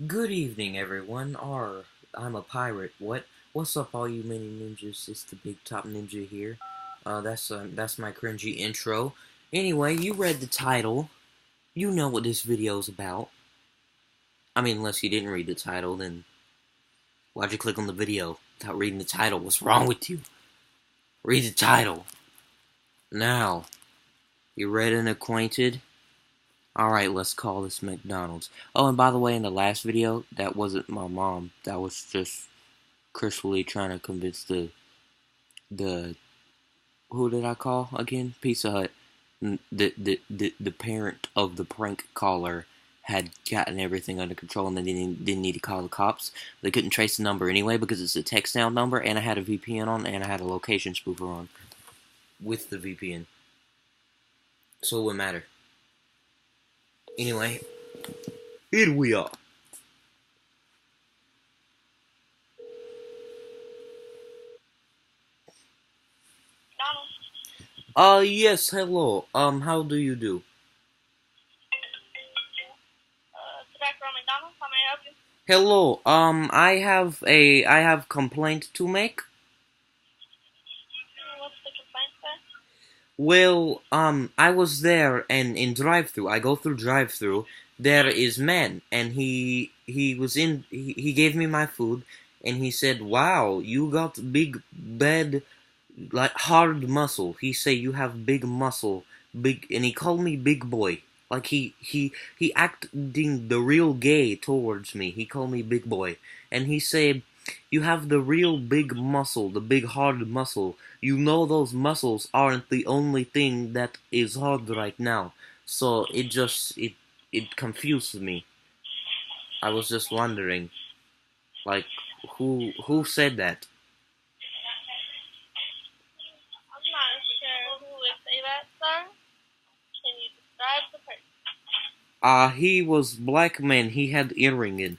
Good evening, everyone. I'm a pirate. What's up, all you mini ninjas? It's the Big Top Ninja here. That's my cringy intro. Anyway, you read the title. You know what this video's about. I mean, unless you didn't read the title, then why'd you click on the video without reading the title? What's wrong with you? Read the title now. You read and acquainted? Alright, let's call this McDonald's. Oh, and by the way, in the last video, that wasn't my mom. That was just crisply trying to convince the who did I call again? Pizza Hut. The parent of the prank caller had gotten everything under control, and they didn't need to call the cops. They couldn't trace the number anyway because it's a text now number, and I had a VPN on, and I had a location spoofer on with the VPN, so it wouldn't matter. Anyway, here we are. Yes, hello. How do you do? Back from McDonald's. How may I help you? Hello. I have complaint to make. What's the complaint, sir? Well, I was there, and in drive-through, I go through drive-through. There is man, and he gave me my food, and he said, "Wow, you got big, bad, like hard muscle." He say you have big muscle, big, and he called me big boy. Like he acting the real gay towards me. He called me big boy, and he said, "You have the real big muscle, the big hard muscle. You know those muscles aren't the only thing that is hard right now." So it confused me. I was just wondering, like, who said that? I'm not sure who would say that, sir. Can you describe the person? He was black man. He had earring in.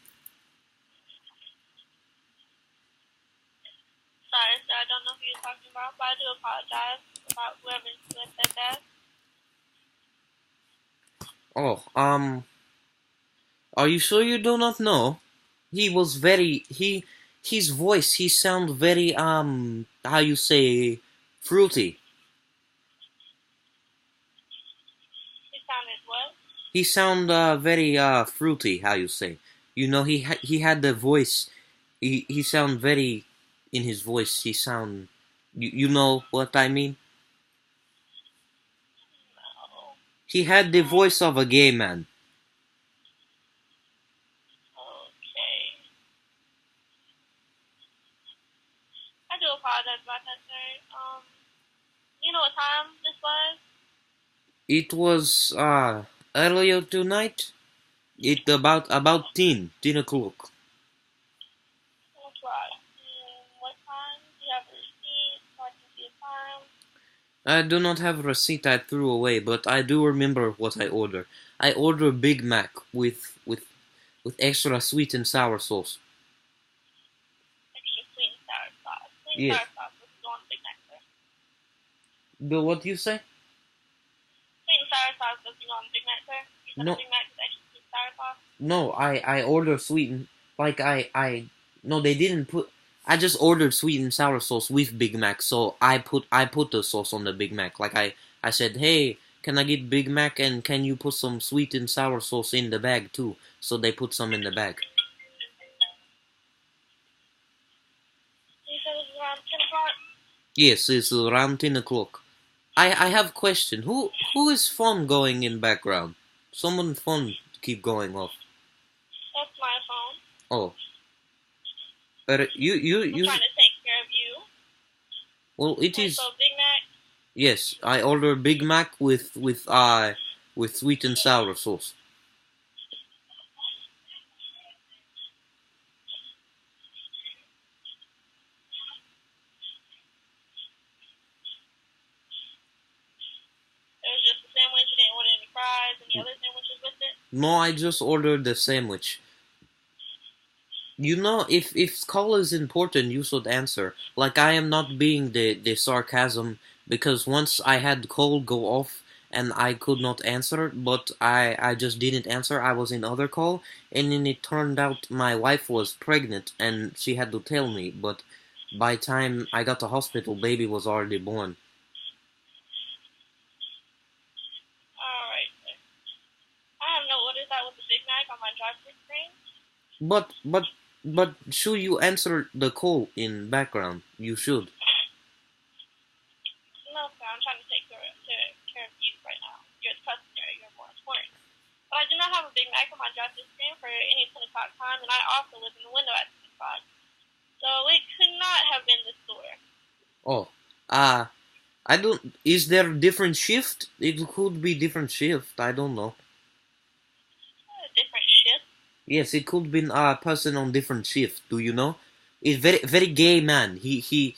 Sorry, sir. I don't know who you're talking about, but I do apologize about whoever said that. Oh, are you sure you do not know? He was very his voice. He sound very how you say fruity. He sounded what? He sound very fruity. How you say? You know he had the voice. He sound very in his voice. He sound you know what I mean? No. He had the voice of a gay man. Okay. I do apologize about that, sir. You know what time this was? It was earlier tonight. It about 10 o'clock. That's right. What time? Do you have a receipt so I can see the time? I do not have a receipt I threw away, but I do remember what I ordered. I ordered Big Mac with extra sweet and sour sauce. Extra sweet and sour sauce. Sweet and Yes. sour sauce was on Big Mac, sir. The what you say? Sweet and sour sauce doesn't go on Big Mac, sir. You said a No, Big Mac with extra sweet and sour sauce? no. I ordered sweet and like no. They didn't put. I just ordered sweet and sour sauce with Big Mac, so I put the sauce on the Big Mac. Like I said, hey, can I get Big Mac and can you put some sweet and sour sauce in the bag too? So they put some in the bag. You said it was around 10 o'clock? Yes, it's around 10 o'clock. I have a question. Who is phone going in background? Someone phone keep going off. That's my phone. Oh. But I'm trying to take care of you. well it is So Big Mac, yes, I ordered Big Mac with sweet and sour sauce. it was just a sandwich. You didn't order any fries, any other sandwiches with it? No, I just ordered the sandwich. You know, if call is important, you should answer. Like I am not being the sarcasm because once I had call go off and I could not answer, but I just didn't answer. I was in other call, and then it turned out my wife was pregnant, and she had to tell me, but by time I got to hospital, baby was already born. Alright. I have no orders out with the Big Mac on my drive-thru screen. But but but should you answer the call in background? You should. No, sir, I'm trying to take care of you right now. You're the customer. You're more important. But I do not have a Big Mac on my drive-thru screen for any 10 o'clock time, and I also live in the window at 10 o'clock. So it could not have been the store. Oh, uh, I don't. Is there different shift? It could be different shift. I don't know. A different shift. Yes, it could be a person on different shift. Do you know? He's very gay man. He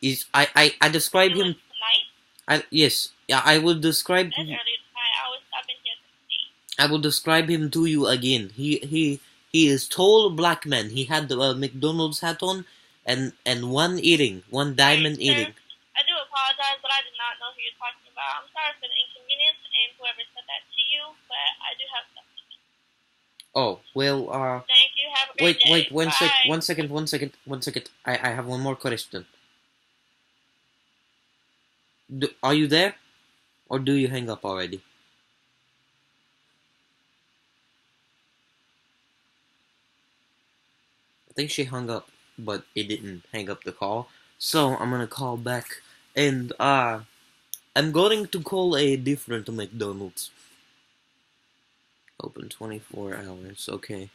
is. I describe It was him. tonight. Yes. Yeah. I will describe. That's early tonight. I've been here since 8. I will describe him to you again. He is tall black man. He had the McDonald's hat on, and one earring, one diamond Sir, earring. I do apologize, but I did not know who you're talking about. I'm sorry for the inconvenience and whoever said that to you, but I do have stuff to do. Oh well. Thank you. Have a great day. Wait. Bye. One second. I have one more question. Are you there, or do you hang up already? I think she hung up, but it didn't hang up the call. So I'm gonna call back, and I'm going to call a different McDonald's. Open 24 hours. Okay.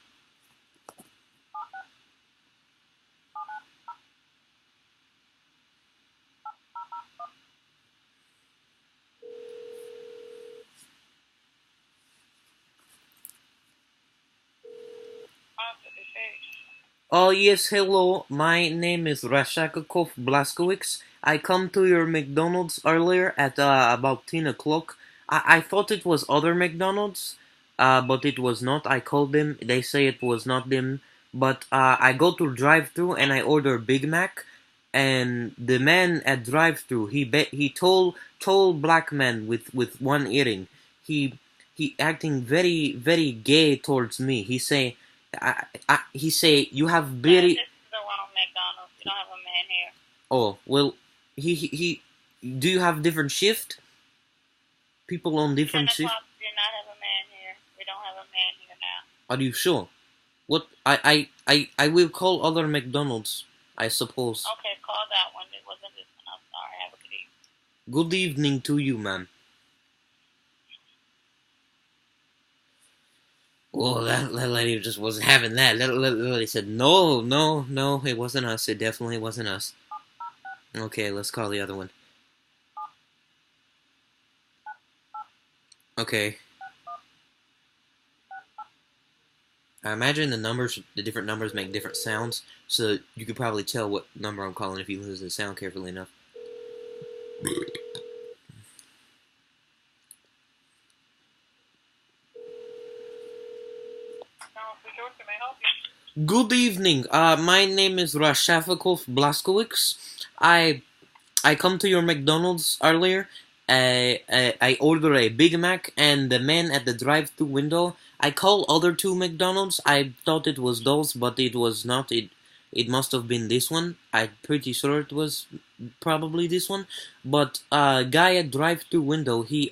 Oh yes, hello. My name is Rashakakov Blaskowicz. I come to your McDonald's earlier at about 10 o'clock. I thought it was other McDonald's, but it was not. I called them. They say it was not them. But I go to drive-thru and I order Big Mac, and the man at drive-thru he told black man with one earring. He he acting very gay towards me. He say you have very. This is the wrong McDonald's. We don't have a man here. Oh well, he. Do you have different shift? People on 10 different shift. o'clock, we do not have a man here. We don't have a man here now. Are you sure? What I will call other McDonald's. I suppose. Okay, call that one. It wasn't this one. I'm sorry. Have a good evening. Good evening to you, ma'am. Oh, that lady just wasn't having that. That lady said, no, it wasn't us. It definitely wasn't us. Okay, let's call the other one. Okay. I imagine the different numbers make different sounds, so you could probably tell what number I'm calling if you listen to the sound carefully enough. Good evening. My name is Rashafikov Blaskowicz. I come to your McDonald's earlier. I ordered a Big Mac, and the man at the drive-thru window. I called other two McDonald's. I thought it was those, but it was not. It must have been this one. I'm pretty sure it was probably this one. But guy at drive-thru window, he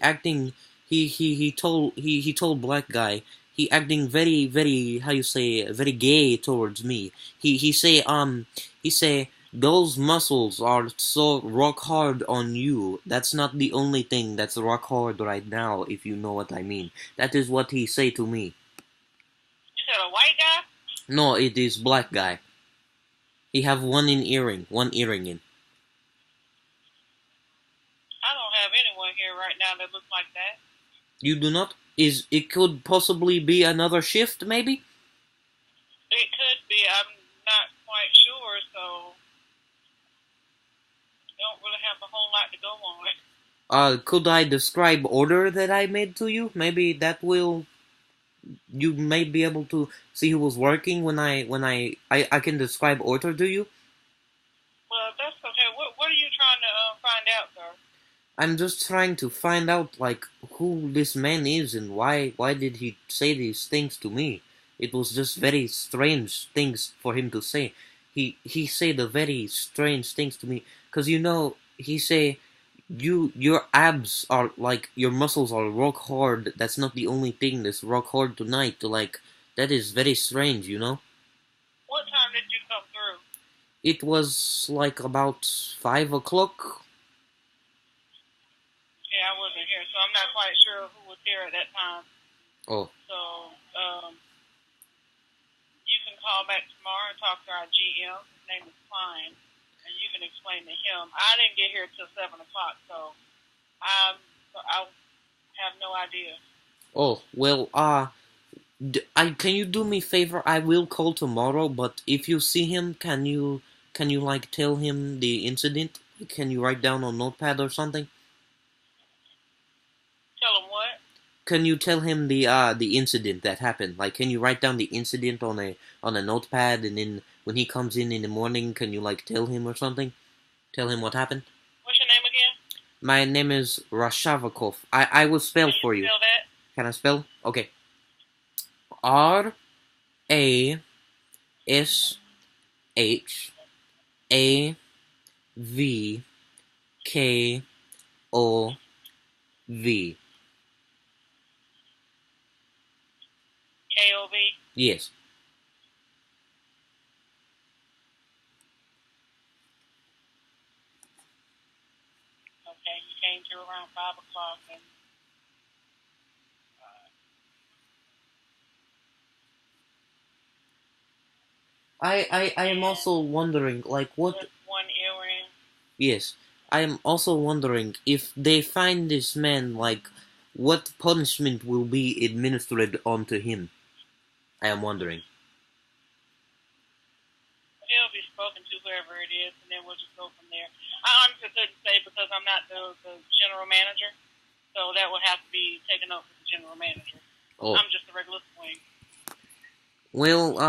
told black guy. He acting very how you say very gay towards me. He say those muscles are so rock hard on you. That's not the only thing that's rock hard right now, if you know what I mean. That is what he say to me. You said a white guy? No, it is black guy. He have one earring in. I don't have anyone here right now that looks like that. You do not? It could possibly be another shift, maybe? It could be. I'm not quite sure, so don't really have a whole lot to go on. Could I describe order that I made to you? Maybe that will. You may be able to see who was working when I can describe order to you. Well, that's okay. What are you trying to find out, sir? I'm just trying to find out like who this man is and why did he say these things to me. It was just very strange things for him to say. He said the very strange things to me because he say your abs are like your muscles are rock hard. That's not the only thing that's rock hard tonight. Like that is very strange. What time did you come through? It was like about 5 o'clock. Yeah, I wasn't here, so I'm not quite sure who was here at that time. Oh. So, you can call back tomorrow and talk to our GM. His name is Klein, and you can explain to him. I didn't get here till 7 o'clock, so I have no idea. Oh well. Can you do me a favor? I will call tomorrow, but if you see him, can you like tell him the incident? Can you write down on notepad or something? Tell him what? Can you tell him the incident that happened? Like, can you write down the incident on a notepad, and then when he comes in the morning, can you like tell him or something? Tell him what happened. What's your name again? My name is Rashavakov. I will spell for you. Spell that? Can I spell? Okay. RASHAVKOV. KOV? Yes. Okay, you came through around 5 o'clock, and I am also wondering, like, what. just one earring. Yes, I am also wondering if they find this man, like, what punishment will be administered onto him. I am wondering. He'll be spoken to whoever it is, and then we'll just go from there. I honestly couldn't say because I'm not the general manager, so that would have to be taken up with the general manager. Oh. I'm just a regular swing. Well,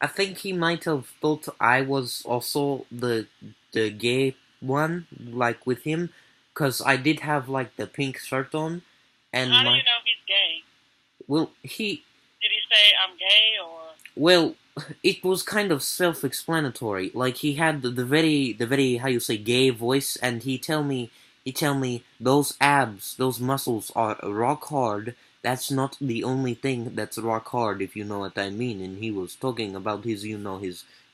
I think he might have thought I was also the gay one, like with him, cause I did have like the pink shirt on, and How do you know he's gay? Well, Did he say I'm gay or? Well, it was kind of self-explanatory. Like he had the very how you say gay voice, and he tell me those abs, those muscles are rock hard. That's not the only thing that's rock hard, if you know what I mean. And he was talking about his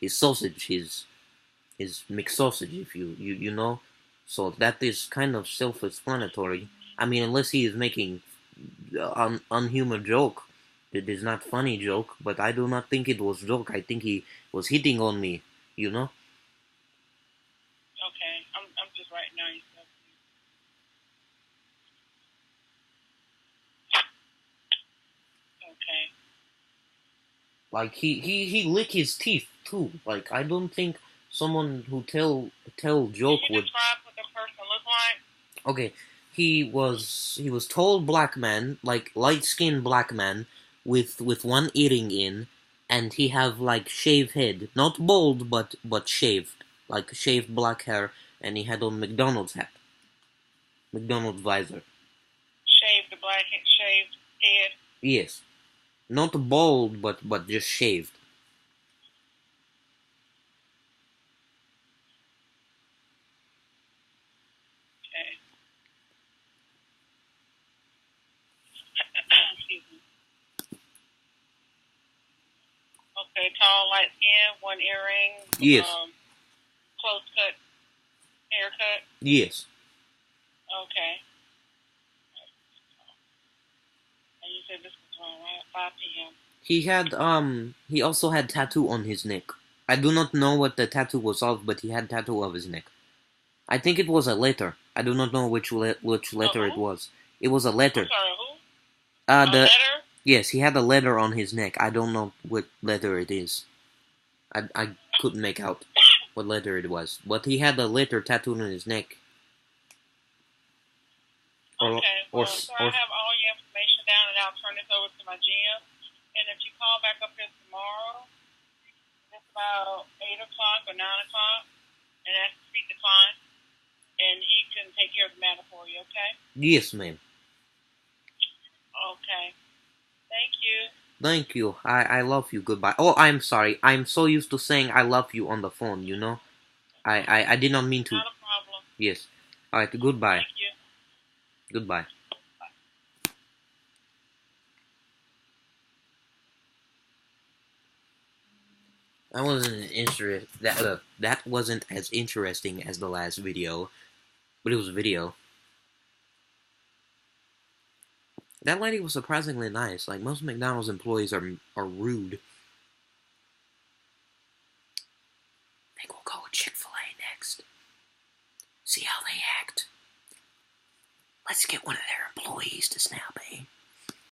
sausage, his mixed sausage, if you know. So that is kind of self-explanatory. I mean, unless he is making unhuman joke. It is not funny joke, but I do not think it was joke. I think he was hitting on me. Okay, I'm just writing down your stuff. Okay. Like he lick his teeth too. Like I don't think someone who tell joke Can you would. describe what the person looked like? Okay, he was tall black man, like light skinned black man, with one earring in, and he have like shaved head, not bald but shaved, like shaved black hair, and he had on McDonald's hat, McDonald's visor. Shaved shaved head. Yes, not bald but just shaved. Okay. Excuse me. Okay, tall, light skin, one earring. Yes. Close cut haircut. Yes. Okay. And you said this was around 5 p.m. He also had tattoo on his neck. I do not know what the tattoo was of, but he had tattoo of his neck. I think it was a letter. I do not know which letter it was. It was a letter. I'm sorry, who? The letter? Yes, he had a letter on his neck. I don't know what letter it is. I couldn't make out what letter it was, but he had a letter tattooed on his neck. Okay, so I have all your information down, and I'll turn this over to my GM. And if you call back up here tomorrow, it's about 8 o'clock or 9 o'clock, and ask to speak to Klein. and he can take care of the matter for you, okay? Yes, ma'am. Okay. Thank you. Thank you. I love you. Goodbye. Oh, I'm sorry. I'm so used to saying I love you on the phone, you know? I did not mean to. Not a problem. Yes. Alright, goodbye. Thank you. Goodbye. That wasn't that wasn't as interesting as the last video, but it was a video. That lady was surprisingly nice. Like most McDonald's employees are rude. I think we'll go with Chick-fil-A next. See how they act. Let's get one of their employees to snap, eh?